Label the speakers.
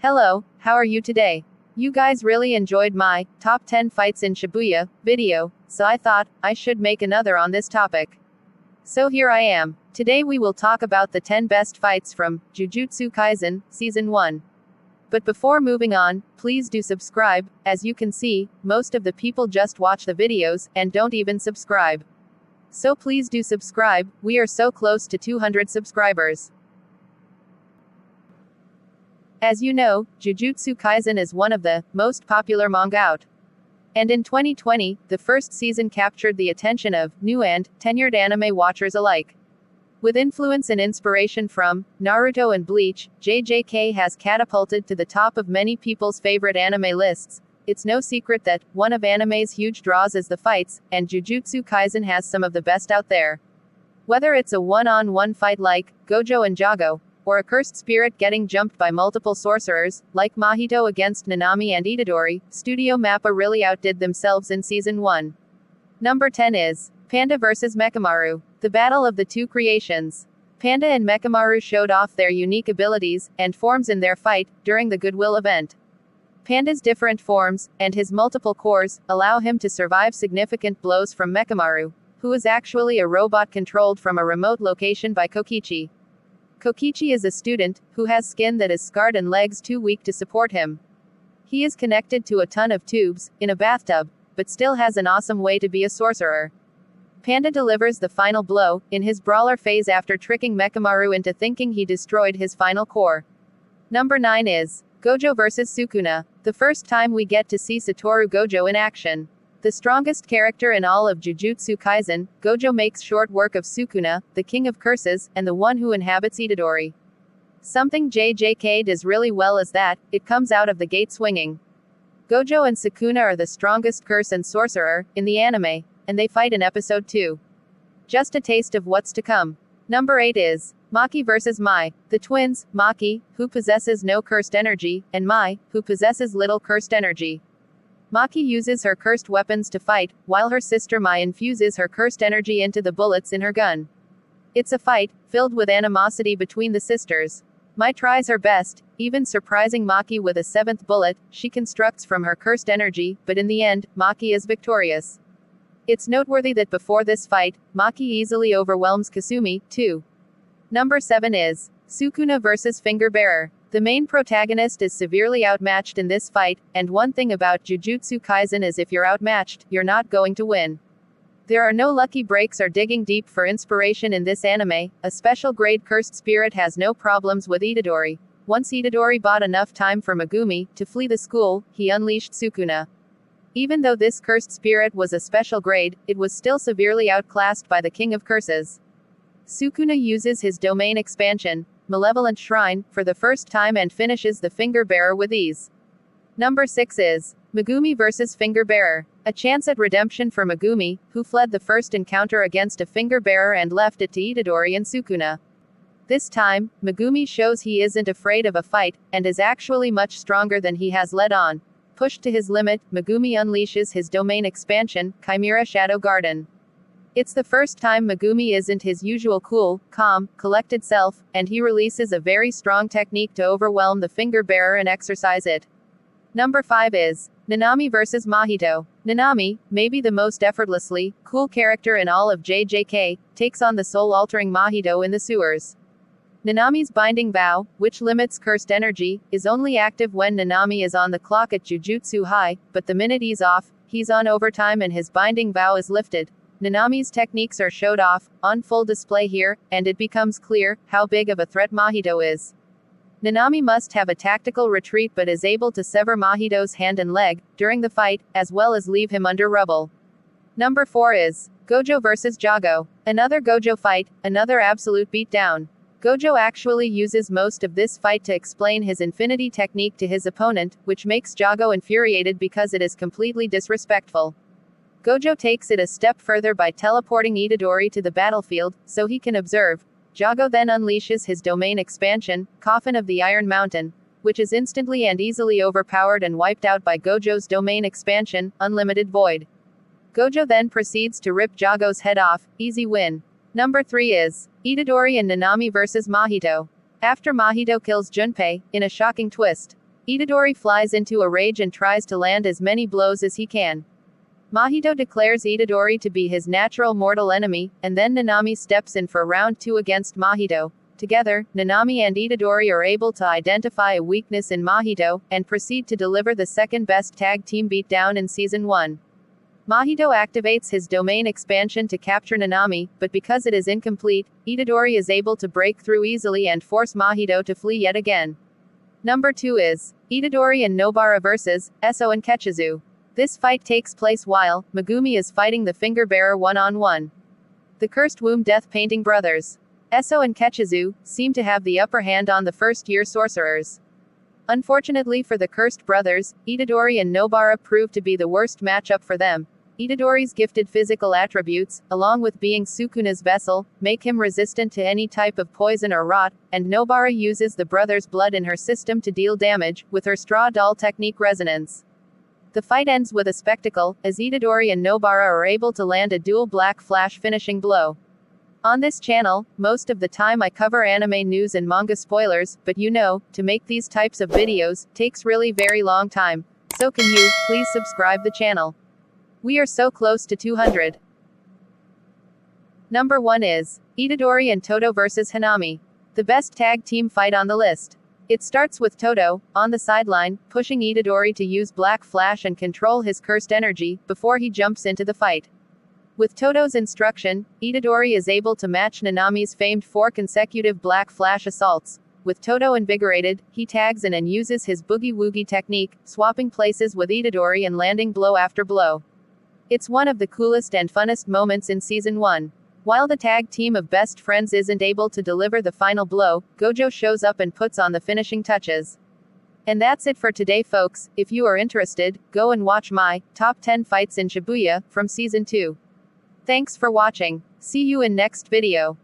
Speaker 1: Hello, how are you today? You guys really enjoyed my top 10 fights in Shibuya video, so I thought I should make another on this topic. So here I am. Today we will talk about the 10 best fights from Jujutsu Kaisen, Season 1. But before moving on, please do subscribe. As you can see, most of the people just watch the videos and don't even subscribe. So please do subscribe, we are so close to 200 subscribers. As you know, Jujutsu Kaisen is one of the most popular manga out. And in 2020, the first season captured the attention of new and tenured anime watchers alike. With influence and inspiration from Naruto and Bleach, JJK has catapulted to the top of many people's favorite anime lists. It's no secret that one of anime's huge draws is the fights, and Jujutsu Kaisen has some of the best out there. Whether it's a one-on-one fight like Gojo and Jogo, or a cursed spirit getting jumped by multiple sorcerers, like Mahito against Nanami and Itadori, Studio Mappa really outdid themselves in Season 1. Number 10 is Panda vs Mechamaru, the battle of the two creations. Panda and Mechamaru showed off their unique abilities and forms in their fight during the Goodwill event. Panda's different forms, and his multiple cores, allow him to survive significant blows from Mechamaru, who is actually a robot controlled from a remote location by Kokichi. Kokichi is a student, who has skin that is scarred and legs too weak to support him. He is connected to a ton of tubes, in a bathtub, but still has an awesome way to be a sorcerer. Panda delivers the final blow, in his brawler phase after tricking Mechamaru into thinking he destroyed his final core. Number 9 is Gojo vs Sukuna, the first time we get to see Satoru Gojo in action. The strongest character in all of Jujutsu Kaisen, Gojo makes short work of Sukuna, the king of curses, and the one who inhabits Itadori. Something JJK does really well is that, it comes out of the gate swinging. Gojo and Sukuna are the strongest curse and sorcerer, in the anime, and they fight in episode 2. Just a taste of what's to come. Number 8 is Maki vs Mai, the twins, Maki, who possesses no cursed energy, and Mai, who possesses little cursed energy. Maki uses her cursed weapons to fight, while her sister Mai infuses her cursed energy into the bullets in her gun. It's a fight, filled with animosity between the sisters. Mai tries her best, even surprising Maki with a 7th bullet she constructs from her cursed energy, but in the end, Maki is victorious. It's noteworthy that before this fight, Maki easily overwhelms Kasumi, too. Number 7 is Sukuna vs Finger Bearer. The main protagonist is severely outmatched in this fight, and one thing about Jujutsu Kaisen is if you're outmatched, you're not going to win. There are no lucky breaks or digging deep for inspiration in this anime. A special grade cursed spirit has no problems with Itadori. Once Itadori bought enough time for Megumi to flee the school, he unleashed Sukuna. Even though this cursed spirit was a special grade, it was still severely outclassed by the King of Curses. Sukuna uses his domain expansion, Malevolent Shrine, for the first time and finishes the Finger Bearer with ease. Number 6 is Megumi vs Finger Bearer. A chance at redemption for Megumi, who fled the first encounter against a Finger Bearer and left it to Itadori and Sukuna. This time, Megumi shows he isn't afraid of a fight, and is actually much stronger than he has let on. Pushed to his limit, Megumi unleashes his domain expansion, Chimera Shadow Garden. It's the first time Megumi isn't his usual cool, calm, collected self, and he releases a very strong technique to overwhelm the Finger Bearer and exercise it. Number 5 is Nanami vs Mahito. Nanami, maybe the most effortlessly cool character in all of JJK, takes on the soul-altering Mahito in the sewers. Nanami's binding vow, which limits cursed energy, is only active when Nanami is on the clock at Jujutsu High, but the minute he's off, he's on overtime and his binding vow is lifted. Nanami's techniques are showed off, on full display here, and it becomes clear how big of a threat Mahito is. Nanami must have a tactical retreat but is able to sever Mahito's hand and leg during the fight, as well as leave him under rubble. Number 4 is Gojo vs Jogo. Another Gojo fight, another absolute beatdown. Gojo actually uses most of this fight to explain his infinity technique to his opponent, which makes Jogo infuriated because it is completely disrespectful. Gojo takes it a step further by teleporting Itadori to the battlefield, so he can observe. Jogo then unleashes his domain expansion, Coffin of the Iron Mountain, which is instantly and easily overpowered and wiped out by Gojo's domain expansion, Unlimited Void. Gojo then proceeds to rip Jogo's head off, easy win. Number 3 is Itadori and Nanami vs Mahito. After Mahito kills Junpei, in a shocking twist, Itadori flies into a rage and tries to land as many blows as he can. Mahito declares Itadori to be his natural mortal enemy, and then Nanami steps in for round 2 against Mahito. Together, Nanami and Itadori are able to identify a weakness in Mahito, and proceed to deliver the second best tag team beatdown in Season 1. Mahito activates his domain expansion to capture Nanami, but because it is incomplete, Itadori is able to break through easily and force Mahito to flee yet again. Number 2 is Itadori and Nobara vs. Eso and Kechizu. This fight takes place while Megumi is fighting the Finger Bearer one-on-one. The Cursed Womb Death Painting brothers, Eso and Kechizu, seem to have the upper hand on the first-year sorcerers. Unfortunately for the Cursed brothers, Itadori and Nobara prove to be the worst matchup for them. Itadori's gifted physical attributes, along with being Sukuna's vessel, make him resistant to any type of poison or rot, and Nobara uses the brothers' blood in her system to deal damage, with her straw doll technique resonance. The fight ends with a spectacle, as Itadori and Nobara are able to land a dual black flash finishing blow. On this channel, most of the time I cover anime news and manga spoilers, but you know, to make these types of videos, takes really very long time. So can you, please subscribe the channel. We are so close to 200. Number 1 is Itadori and Todo vs Hanami. The best tag team fight on the list. It starts with Todo, on the sideline, pushing Itadori to use Black Flash and control his cursed energy, before he jumps into the fight. With Todo's instruction, Itadori is able to match Nanami's famed 4 consecutive Black Flash assaults. With Todo invigorated, he tags in and uses his Boogie Woogie technique, swapping places with Itadori and landing blow after blow. It's one of the coolest and funnest moments in Season 1. While the tag team of best friends isn't able to deliver the final blow, Gojo shows up and puts on the finishing touches. And that's it for today folks. If you are interested, go and watch my top 10 fights in Shibuya from Season 2. Thanks for watching. See you in next video.